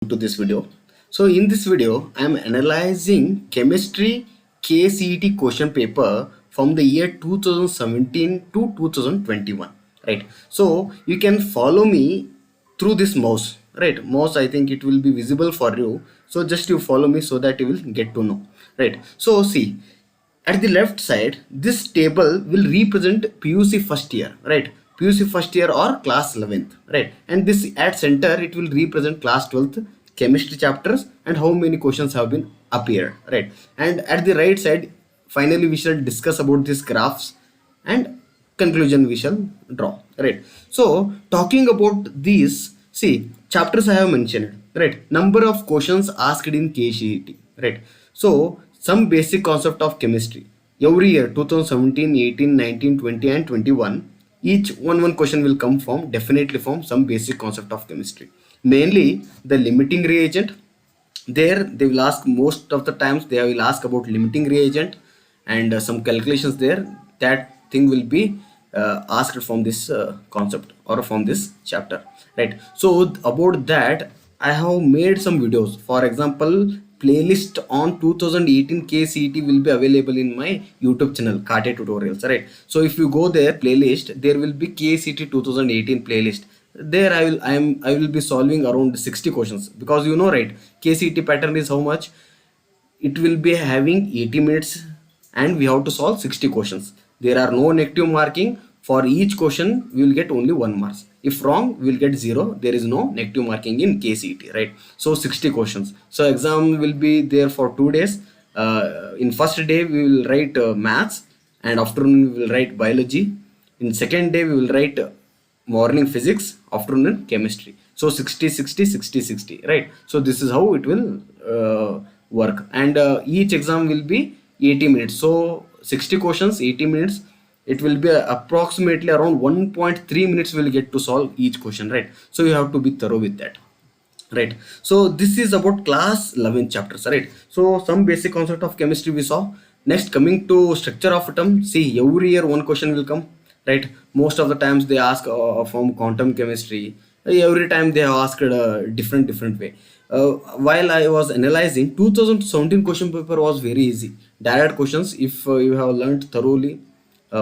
to this video. So in this video, I am analyzing chemistry KCET question paper from the year 2017 to 2021. Right. So you can follow me through this mouse. Right. Mouse, I think it will be visible for you. So just you follow me so that you will get to know. Right. So see, at the left side, this table will represent PUC first year, right? PUC first year or class 11th, right? And this at center, it will represent class 12th chemistry chapters and how many questions have been appeared, right? And at the right side, finally we shall discuss about these graphs and conclusion we shall draw, right? So talking about these, see, chapters I have mentioned, right? Number of questions asked in KCET, right? So some basic concept of chemistry every year 2017, 18, 19, 20 and 21, each one question will come from definitely from some basic concept of chemistry, mainly the limiting reagent. There they will ask, most of the times they will ask about limiting reagent and some calculations there. That thing will be asked from this concept or from this chapter, right? So about that I have made some videos. For example, playlist on 2018 KCET will be available in my YouTube channel Kate Tutorials, right? So if you go there, playlist, there will be KCET 2018 playlist. There I will be solving around 60 questions, because you know, right, KCET pattern is how much? It will be having 80 minutes and we have to solve 60 questions. There are no negative marking. For each question we will get only 1 mark. If wrong we will get 0. There is no negative marking in KCET, right? So 60 questions. So exam will be there for 2 days. In first day we will write maths, and afternoon we will write biology. In second day we will write morning physics, afternoon chemistry. So 60 60 60 60, right? So this is how it will work, and each exam will be 80 minutes. So 60 questions, 80 minutes, it will be approximately around 1.3 minutes will get to solve each question, right? So you have to be thorough with that, right? So this is about class 11 chapters, right? So some basic concept of chemistry we saw. Next, coming to structure of atom, see, every year one question will come, right? Most of the times they ask from quantum chemistry. Every time they have asked a different way. While I was analyzing, 2017 question paper was very easy, direct questions. If you have learned thoroughly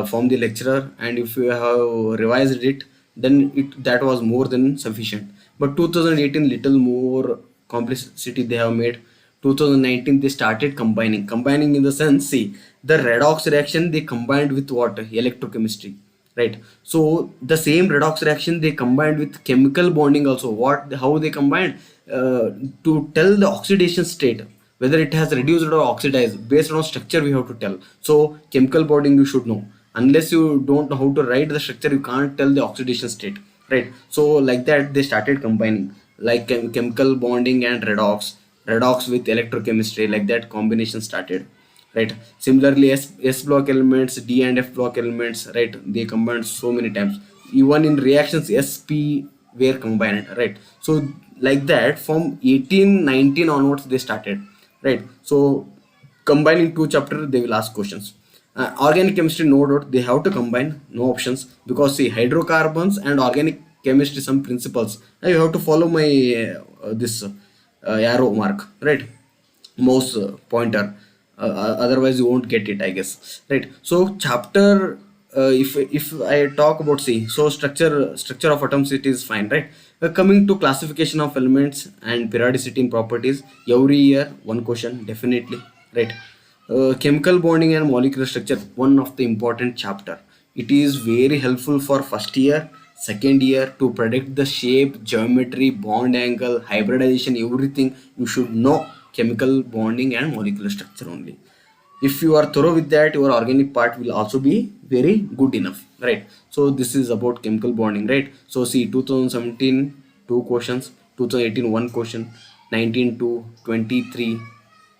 from the lecturer and if you have revised it, then that was more than sufficient. But 2018 little more complexity they have made. 2019 they started combining in the sense, see, the redox reaction they combined with what? Electrochemistry, right? So the same redox reaction they combined with chemical bonding also. What, how they combined? To tell the oxidation state, whether it has reduced or oxidized, based on structure we have to tell. So chemical bonding you should know. Unless you don't know how to write the structure, you can't tell the oxidation state, right? So like that they started combining, like chemical bonding and redox with electrochemistry, like that combination started, right? Similarly, S block elements, D and F block elements, right, they combined so many times. Even in reactions SP were combined, right? So like that from 1819 onwards they started, right? So combining two chapters they will ask questions. Organic chemistry, no doubt they have to combine, no options, because see, hydrocarbons and organic chemistry, some principles, now you have to follow my this arrow mark, right? Mouse pointer, otherwise you won't get it, I guess, right? So chapter, if I talk about, see, so structure of atoms, it is fine, right? Coming to classification of elements and periodicity in properties, every year one question definitely, right? Chemical bonding and molecular structure, one of the important chapter. It is very helpful for first year, second year, to predict the shape, geometry, bond angle, hybridization, everything you should know. Chemical bonding and molecular structure only. If you are thorough with that, your organic part will also be very good enough, right? So this is about chemical bonding, right? So see, 2017 two questions, 2018 one question, 19 to 23,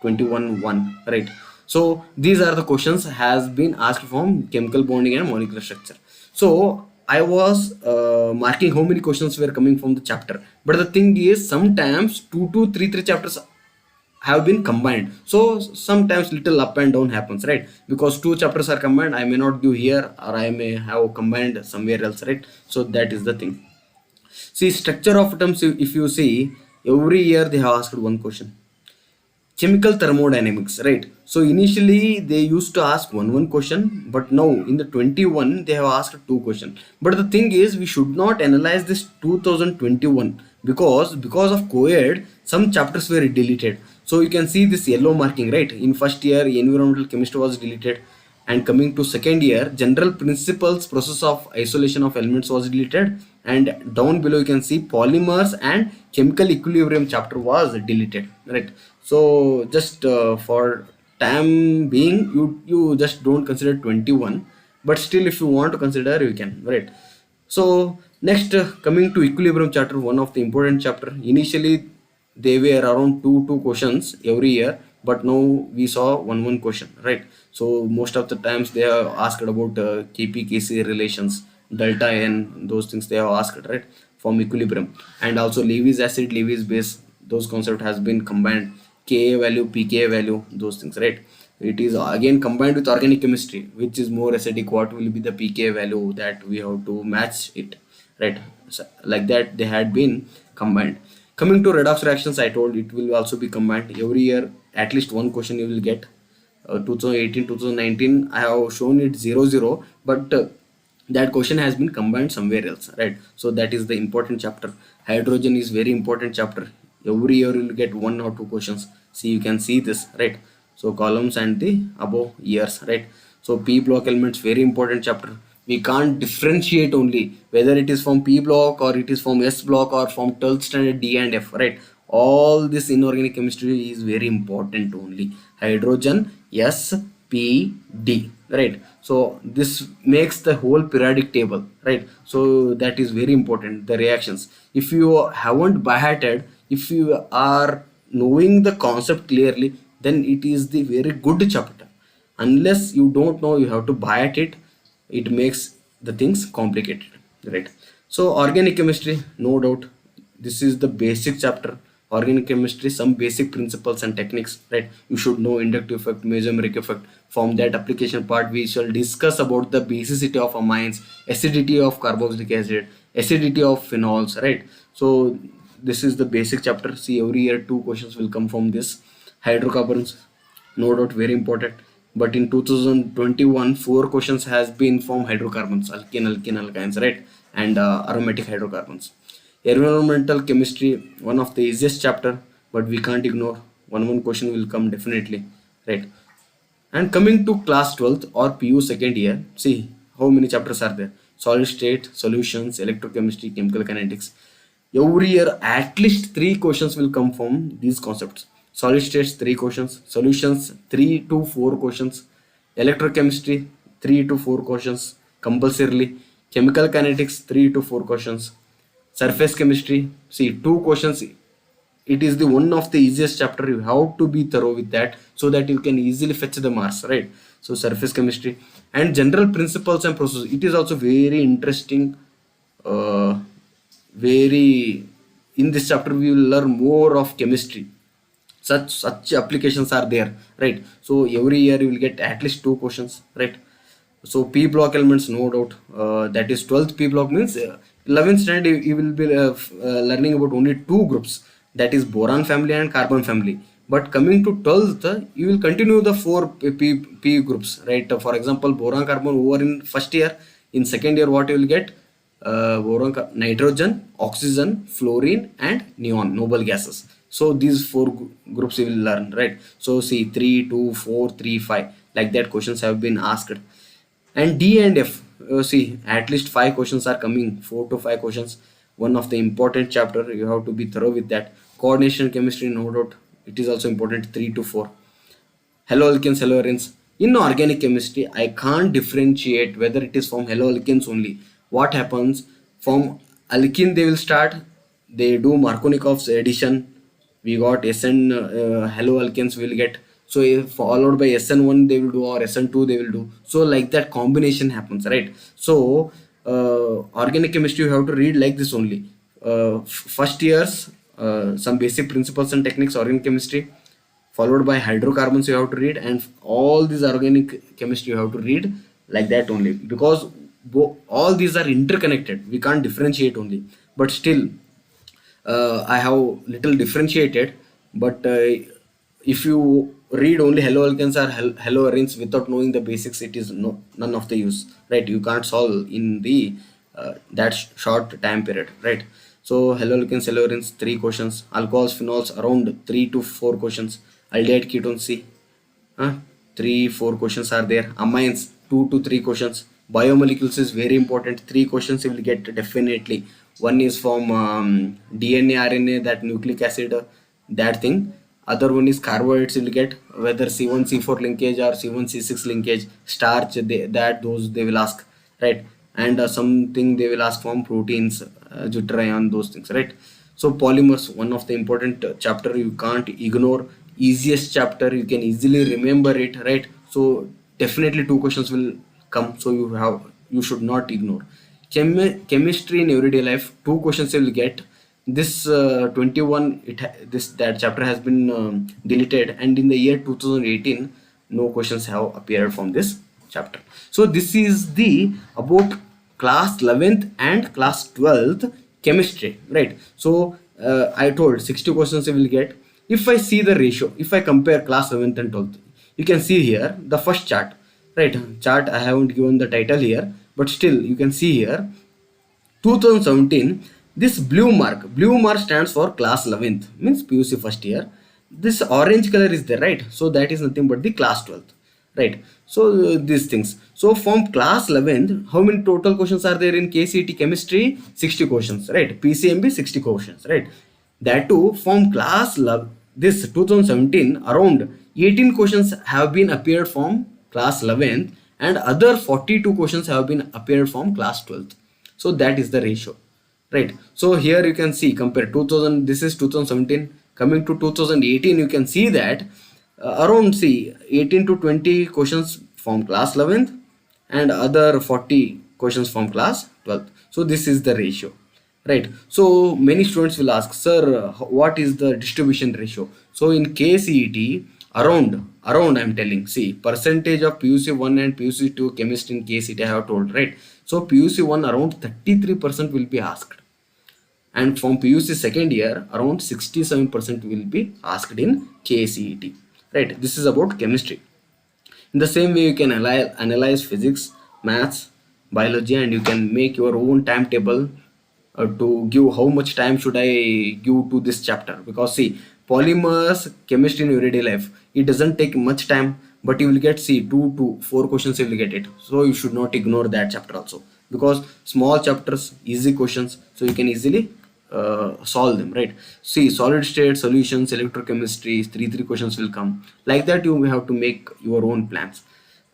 21 one, right? So these are the questions has been asked from chemical bonding and molecular structure. So I was marking how many questions were coming from the chapter, but the thing is, sometimes two to three chapters have been combined, so sometimes little up and down happens, right? Because two chapters are combined, I may not give here, or I may have combined somewhere else, right? So that is the thing. See, structure of atoms, if you see, every year they have asked one question. Chemical thermodynamics, right? So initially they used to ask one question, but now in the 21 they have asked two question. But the thing is, we should not analyze this 2021, because of co-ed some chapters were deleted. So you can see this yellow marking, right? In first year environmental chemistry was deleted, and coming to second year general principles process of isolation of elements was deleted, and down below you can see polymers and chemical equilibrium chapter was deleted, right? So just for time being, you just don't consider 21, but still if you want to consider you can, right? So next, coming to equilibrium chapter, one of the important chapter. Initially they were around two questions every year, but now we saw one question, right? So most of the times they have asked about KP-KC relations, delta n, those things they have asked, right, from equilibrium. And also Levy's acid, Levy's base, those concept has been combined. Ka value, pKa value, those things, right? It is again combined with organic chemistry, which is more acidic, what will be the pKa value that we have to match it, right? So, like that they had been combined. Coming to redox reactions, I told it will also be combined every year. At least one question you will get. 2018 2019 I have shown it 00, but that question has been combined somewhere else, right? So that is the important chapter. Hydrogen is very important chapter. Every year you will get one or two questions. See, you can see this, right? So columns and the above years, right? So P block elements, very important chapter. We can't differentiate only whether it is from P block or it is from S block or from 12th standard D and F, right? All this inorganic chemistry is very important only. Hydrogen, S, P, D, right? So this makes the whole periodic table, right? So that is very important, the reactions. If you haven't by hearted, if you are knowing the concept clearly, then it is the very good chapter. Unless you don't know, you have to buy at it, it makes the things complicated, right? So organic chemistry, no doubt, this is the basic chapter. Organic chemistry, some basic principles and techniques, right? You should know inductive effect, mesomeric effect. From that application part we shall discuss about the basicity of amines, acidity of carboxylic acid, acidity of phenols, right? So this is the basic chapter. See, every year two questions will come from this. Hydrocarbons, no doubt, very important. But in 2021 four questions has been from hydrocarbons, alkene alkynes, right? And aromatic hydrocarbons. Environmental chemistry, one of the easiest chapter, but we can't ignore. One question will come definitely, right? And coming to class 12th or PU second year, see how many chapters are there. Solid state, solutions, electrochemistry, chemical kinetics. Every year at least three questions will come from these concepts. Solid states, three questions. Solutions, 3 to 4 questions. Electrochemistry, 3 to 4 questions compulsorily. Chemical kinetics, 3 to 4 questions. Surface chemistry, see, two questions. It is the one of the easiest chapter. You have to be thorough with that so that you can easily fetch the marks, right? So surface chemistry and general principles and processes, it is also very interesting. uh, Very, in this chapter we will learn more of chemistry. Such applications are there, right? So every year you will get at least two questions, right? So P block elements, no doubt, that is 12th P block means 11th standard you will be learning about only two groups, that is boron family and carbon family. But coming to 12th, you will continue the four P groups, right? For example, boron carbon over in first year. In second year what you will get? Nitrogen, oxygen, fluorine and neon, noble gases. So these four groups you will learn, right? So see, 3 2 4 3 5, like that questions have been asked. And D and F, see, at least 5 questions are coming, 4 to 5 questions. One of the important chapter, you have to be thorough with that. Coordination chemistry, no doubt, it is also important, 3 to 4. Haloalkanes, haloarenes. In organic chemistry, I can't differentiate whether it is from haloalkanes only. What happens? From alkene they will start, they do Markovnikov's addition, we got SN haloalkanes will get. So if followed by SN1 they will do, or SN2 they will do. So like that combination happens, right? So organic chemistry you have to read like this only. First years, some basic principles and techniques organic chemistry, followed by hydrocarbons you have to read, and all these organic chemistry you have to read like that only, because all these are interconnected, we can't differentiate only. But still, I have little differentiated, but if you read only hello alkanes or hello arenes without knowing the basics, it is none of the use, right? You can't solve in the that short time period, right? So hello alkanes, hello arenes, 3 questions. Alcohols, phenols, around 3 to 4 questions. Aldehyde ketones, see, 3 4 questions are there. Amines, 2 to 3 questions. Biomolecules is very important. 3 questions you will get definitely. One is from DNA, RNA, that nucleic acid, that thing. Other one is carbohydrates you will get, whether C1 C4 linkage or C1 C6 linkage. Starch, that those they will ask, right? And something they will ask from proteins, deuterion, those things, right? So polymers, one of the important chapter you can't ignore. Easiest chapter, you can easily remember it, right? So definitely 2 questions will come, so you should not ignore. Chemistry in everyday life, 2 questions you will get. This 21, this that chapter has been deleted, and in the year 2018 no questions have appeared from this chapter. So this is the about class 11th and class 12th chemistry, right? So I told 60 questions you will get. If I see the ratio, if I compare class 11th and 12th, you can see here the first chart, right? Chart, I haven't given the title here, but still you can see here 2017. This blue mark stands for class 11th, means PUC first year. This orange color is there, right? So that is nothing but the class 12th, right? So these things. So from class 11th, how many total questions are there in KCET chemistry? 60 questions, right? PCMB 60 questions, right? That too from class this 2017, around 18 questions have been appeared from class 11th, and other 42 questions have been appeared from class 12th. So that is the ratio, right? So here you can see, compare 2000, this is 2017, coming to 2018, you can see that around, see, 18 to 20 questions from class 11th and other 40 questions from class 12th. So this is the ratio, right? So many students will ask, sir, what is the distribution ratio? So in KCET, around I'm telling, see, percentage of PUC1 and PUC2 chemistry in KCET I have told, right? So PUC1 around 33% will be asked, and from PUC second year around 67% will be asked in KCET, right? This is about chemistry. In the same way, you can analyze physics, maths, biology, and you can make your own timetable to give how much time should I give to this chapter. Because see, polymers, chemistry in everyday life, it doesn't take much time, but you will get, see, 2 to 4 questions you will get it. So you should not ignore that chapter also, because small chapters, easy questions, so you can easily solve them, right? See, solid state solutions, electrochemistry, three questions will come. Like that, you will have to make your own plans.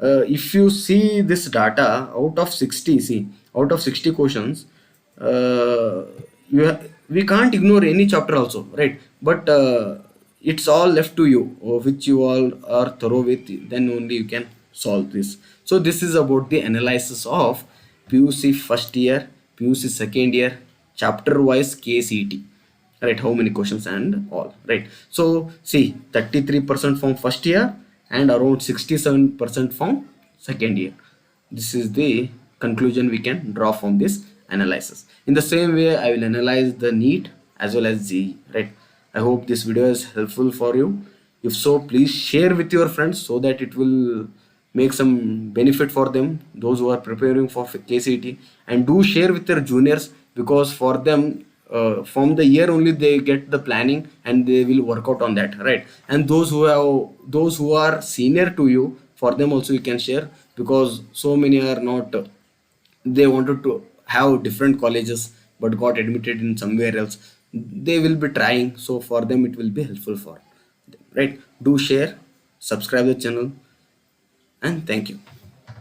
If you see this data, out of 60, see, out of 60 questions, we can't ignore any chapter also, right? But it's all left to you, which you all are thorough with, then only you can solve this. So this is about the analysis of PUC first year, PUC second year, chapter wise KCET, right? How many questions and all, right? So see, 33% from first year and around 67% from second year. This is the conclusion we can draw from this analysis. In the same way, I will analyze the NEET as well as GE, right? I hope this video is helpful for you. If so, please share with your friends so that it will make some benefit for them, those who are preparing for KCET, and do share with their juniors, because for them, from the year only they get the planning and they will work out on that, right? And those who are senior to you, for them also you can share, because so many are not, they wanted to have different colleges but got admitted in somewhere else. They will be trying, so for them it will be helpful for them, right? Do share, subscribe the channel, and thank you.